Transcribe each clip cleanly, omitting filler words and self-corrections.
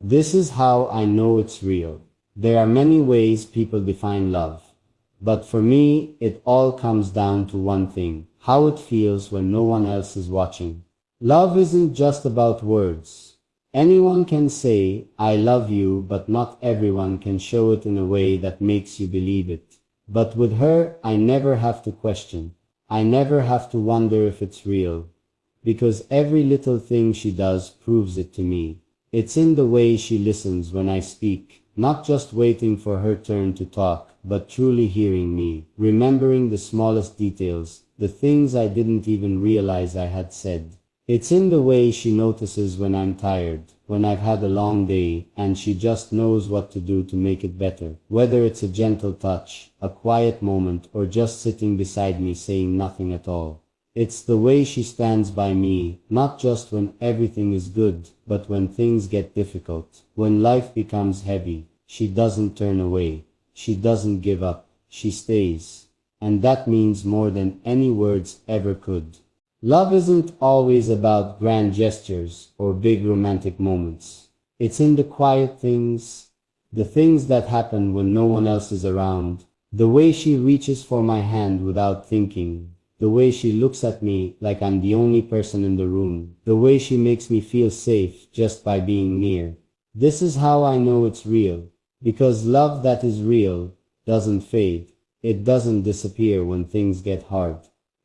This is how I know it's real. There are many ways people define love. But for me, it all comes down to one thing: how it feels when no one else is watching. Love isn't just about words. Anyone can say, I love you, but not everyone can show it in a way that makes you believe it. But with her, I never have to question. I never have to wonder if it's real. Because every little thing she does proves it to me. It's in the way she listens when I speak, not just waiting for her turn to talk, but truly hearing me, remembering the smallest details, the things I didn't even realize I had said. It's in the way she notices when I'm tired, when I've had a long day, and she just knows what to do to make it better, whether it's a gentle touch, a quiet moment, or just sitting beside me saying nothing at all. It's the way she stands by me, not just when everything is good, but when things get difficult, when life becomes heavy. She doesn't turn away. She doesn't give up. She stays. And that means more than any words ever could. Love isn't always about grand gestures or big romantic moments. It's in the quiet things, the things that happen when no one else is around, the way she reaches for my hand without thinking, the way she looks at me like I'm the only person in the room, the way she makes me feel safe just by being near. This is how I know it's real, because love that is real doesn't fade. It doesn't disappear when things get hard.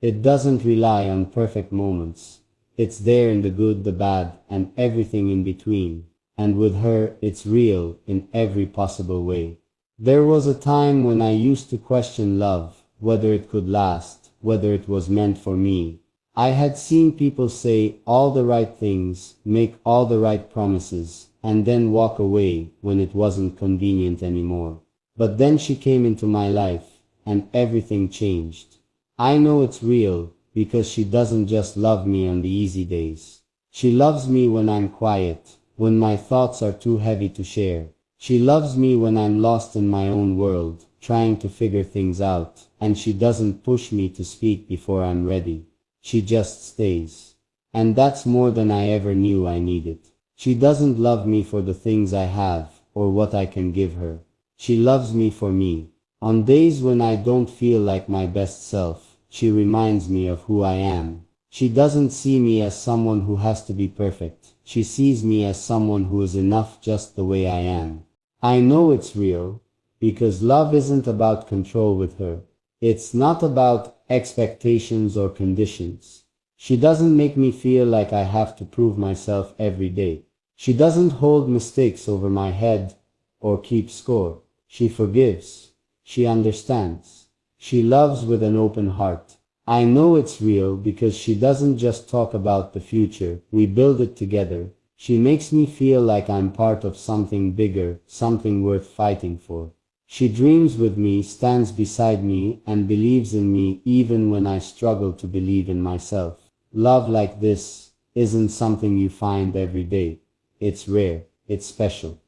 It doesn't rely on perfect moments. It's there in the good, the bad, and everything in between. And with her, it's real in every possible way. There was a time when I used to question love, whether it could last, whether it was meant for me. I had seen people say all the right things, make all the right promises, and then walk away when it wasn't convenient anymore. But then she came into my life, and everything changed. I know it's real, because she doesn't just love me on the easy days. She loves me when I'm quiet, when my thoughts are too heavy to share. She loves me when I'm lost in my own world, trying to figure things out, and she doesn't push me to speak before I'm ready. She just stays. And that's more than I ever knew I needed. She doesn't love me for the things I have, or what I can give her. She loves me for me. On days when I don't feel like my best self, she reminds me of who I am. She doesn't see me as someone who has to be perfect. She sees me as someone who is enough just the way I am. I know it's real, because love isn't about control with her. It's not about expectations or conditions. She doesn't make me feel like I have to prove myself every day. She doesn't hold mistakes over my head or keep score. She forgives. She understands. She loves with an open heart. I know it's real because she doesn't just talk about the future, we build it together. She makes me feel like I'm part of something bigger, something worth fighting for. She dreams with me, stands beside me, and believes in me even when I struggle to believe in myself. Love like this isn't something you find every day. It's rare, it's special.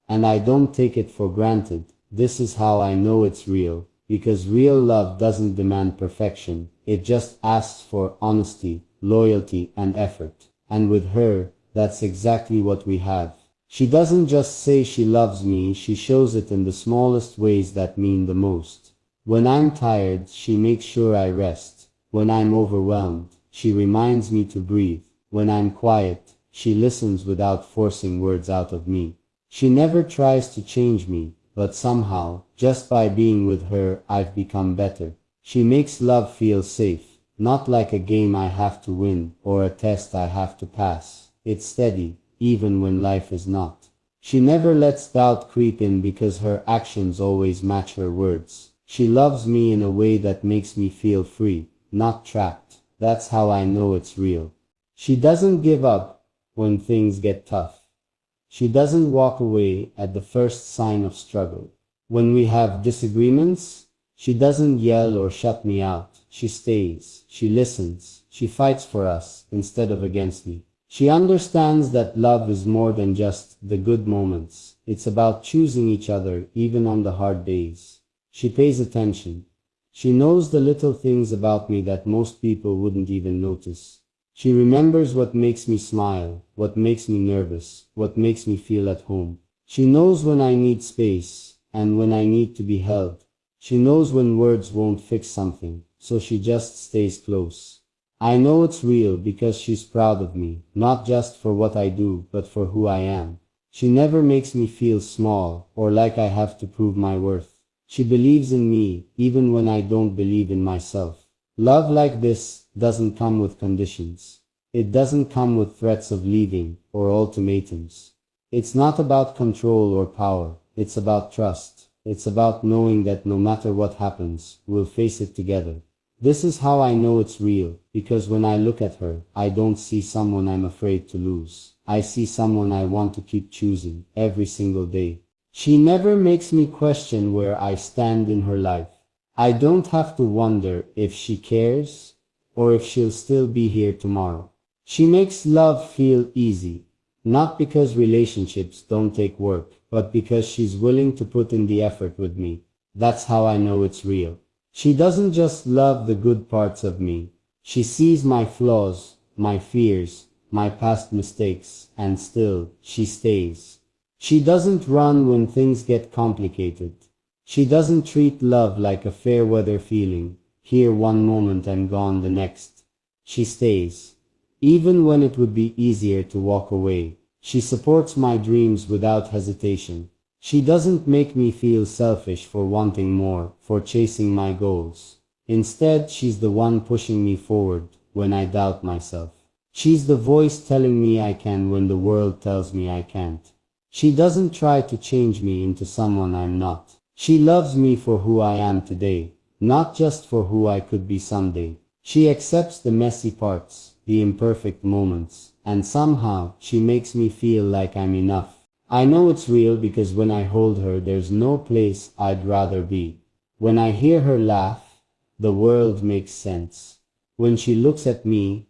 And I don't take it for granted. This is how I know it's real, because real love doesn't demand perfection. It just asks for honesty, loyalty, and effort. And with her, that's exactly what we have. She doesn't just say she loves me, she shows it in the smallest ways that mean the most. When I'm tired, she makes sure I rest. When I'm overwhelmed, she reminds me to breathe. When I'm quiet, she listens without forcing words out of me. She never tries to change me, but somehow, just by being with her, I've become better. She makes love feel safe, not like a game I have to win or a test I have to pass. It's steady, even when life is not. She never lets doubt creep in because her actions always match her words. She loves me in a way that makes me feel free, not trapped. That's how I know it's real. She doesn't give up when things get tough. She doesn't walk away at the first sign of struggle. When we have disagreements, she doesn't yell or shut me out. She stays. She listens. She fights for us instead of against me. She understands that love is more than just the good moments. It's about choosing each other even on the hard days. She pays attention. She knows the little things about me that most people wouldn't even notice. She remembers what makes me smile, what makes me nervous, what makes me feel at home. She knows when I need space, and when I need to be held. She knows when words won't fix something, so she just stays close. I know it's real because she's proud of me, not just for what I do, but for who I am. She never makes me feel small, or like I have to prove my worth. She believes in me, even when I don't believe in myself. Love like this doesn't come with conditions. It doesn't come with threats of leaving, or ultimatums. It's not about control or power, it's about trust. It's about knowing that no matter what happens, we'll face it together. This is how I know it's real, because when I look at her, I don't see someone I'm afraid to lose. I see someone I want to keep choosing, every single day. She never makes me question where I stand in her life. I don't have to wonder if she cares, or if she'll still be here tomorrow. She makes love feel easy, not because relationships don't take work, but because she's willing to put in the effort with me. That's how I know it's real. She doesn't just love the good parts of me. She sees my flaws, my fears, my past mistakes, and still, she stays. She doesn't run when things get complicated. She doesn't treat love like a fair weather feeling, here one moment and gone the next. She stays. Even when it would be easier to walk away. She supports my dreams without hesitation. She doesn't make me feel selfish for wanting more, for chasing my goals. Instead, she's the one pushing me forward when I doubt myself. She's the voice telling me I can when the world tells me I can't. She doesn't try to change me into someone I'm not. She loves me for who I am today, not just for who I could be someday. She accepts the messy parts, the imperfect moments, and somehow she makes me feel like I'm enough. I know it's real because when I hold her, there's no place I'd rather be. When I hear her laugh, the world makes sense. When she looks at me,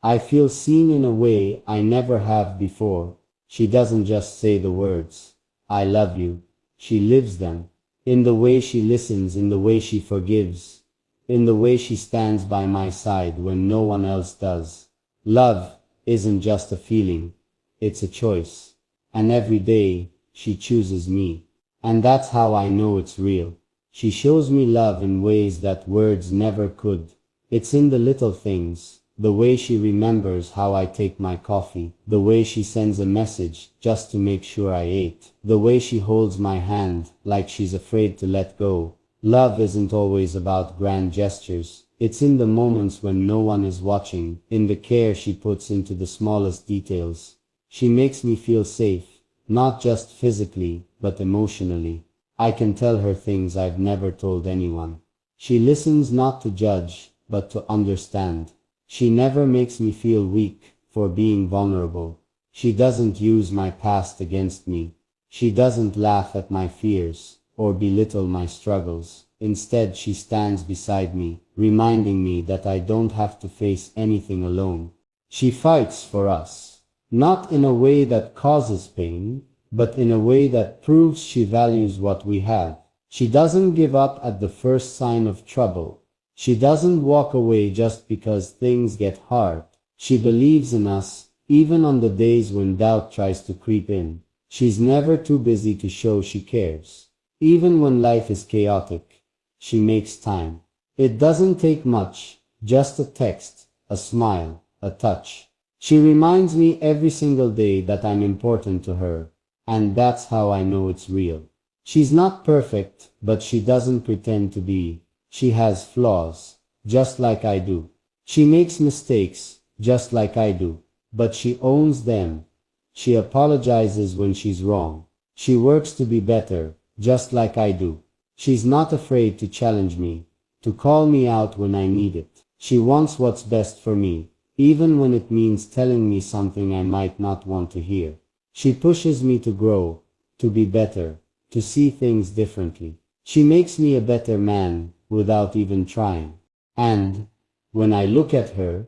I feel seen in a way I never have before. She doesn't just say the words, I love you. She lives them. In the way she listens, in the way she forgives, in the way she stands by my side when no one else does. Love isn't just a feeling, it's a choice. And every day, she chooses me. And that's how I know it's real. She shows me love in ways that words never could. It's in the little things, the way she remembers how I take my coffee, the way she sends a message just to make sure I ate, the way she holds my hand like she's afraid to let go. Love isn't always about grand gestures. It's in the moments when no one is watching, in the care she puts into the smallest details. She makes me feel safe, not just physically, but emotionally. I can tell her things I've never told anyone. She listens not to judge, but to understand. She never makes me feel weak for being vulnerable. She doesn't use my past against me. She doesn't laugh at my fears or belittle my struggles. Instead, she stands beside me, reminding me that I don't have to face anything alone. She fights for us, not in a way that causes pain, but in a way that proves she values what we have. She doesn't give up at the first sign of trouble. She doesn't walk away just because things get hard. She believes in us, even on the days when doubt tries to creep in. She's never too busy to show she cares. Even when life is chaotic, she makes time. It doesn't take much, just a text, a smile, a touch. She reminds me every single day that I'm important to her, and that's how I know it's real. She's not perfect, but she doesn't pretend to be. She has flaws, just like I do. She makes mistakes, just like I do, but she owns them. She apologizes when she's wrong. She works to be better, just like I do. She's not afraid to challenge me, to call me out when I need it. She wants what's best for me, even when it means telling me something I might not want to hear. She pushes me to grow, to be better, to see things differently. She makes me a better man without even trying. And when I look at her,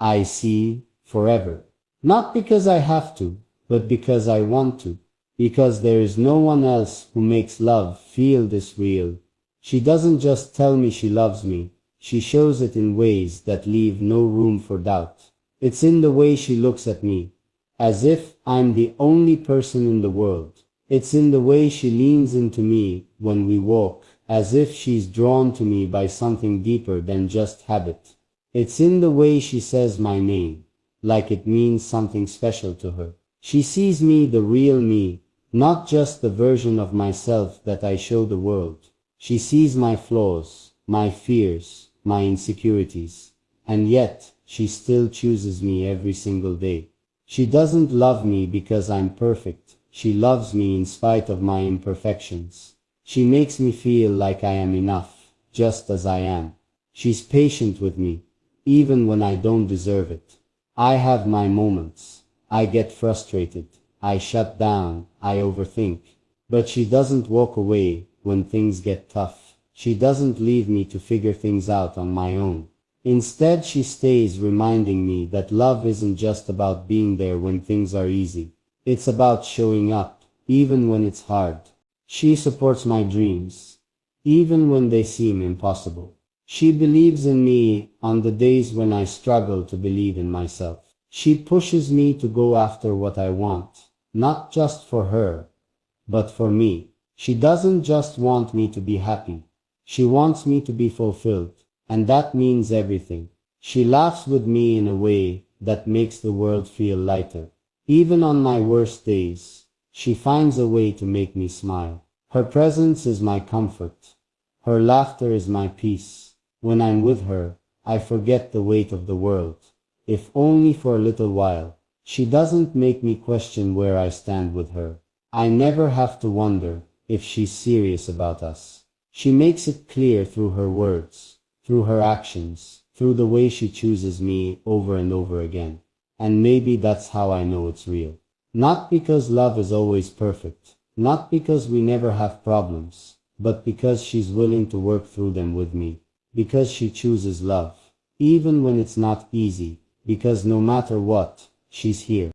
I see forever. Not because I have to, but because I want to. Because there is no one else who makes love feel this real. She doesn't just tell me she loves me. She shows it in ways that leave no room for doubt. It's in the way she looks at me, as if I'm the only person in the world. It's in the way she leans into me when we walk, as if she's drawn to me by something deeper than just habit. It's in the way she says my name, like it means something special to her. She sees me, the real me, not just the version of myself that I show the world. She sees my flaws, my fears, my insecurities, and yet she still chooses me every single day. She doesn't love me because I'm perfect. She loves me in spite of my imperfections. She makes me feel like I am enough, just as I am. She's patient with me, even when I don't deserve it. I have my moments. I get frustrated. I shut down. I overthink. But she doesn't walk away when things get tough. She doesn't leave me to figure things out on my own. Instead, she stays, reminding me that love isn't just about being there when things are easy. It's about showing up, even when it's hard. She supports my dreams, even when they seem impossible. She believes in me on the days when I struggle to believe in myself. She pushes me to go after what I want, not just for her, but for me. She doesn't just want me to be happy. She wants me to be fulfilled. And that means everything. She laughs with me in a way that makes the world feel lighter. Even on my worst days, she finds a way to make me smile. Her presence is my comfort. Her laughter is my peace. When I'm with her, I forget the weight of the world, if only for a little while. She doesn't make me question where I stand with her. I never have to wonder if she's serious about us. She makes it clear through her words, through her actions, through the way she chooses me over and over again. And maybe that's how I know it's real. Not because love is always perfect, not because we never have problems, but because she's willing to work through them with me. Because she chooses love, even when it's not easy, because no matter what, she's here.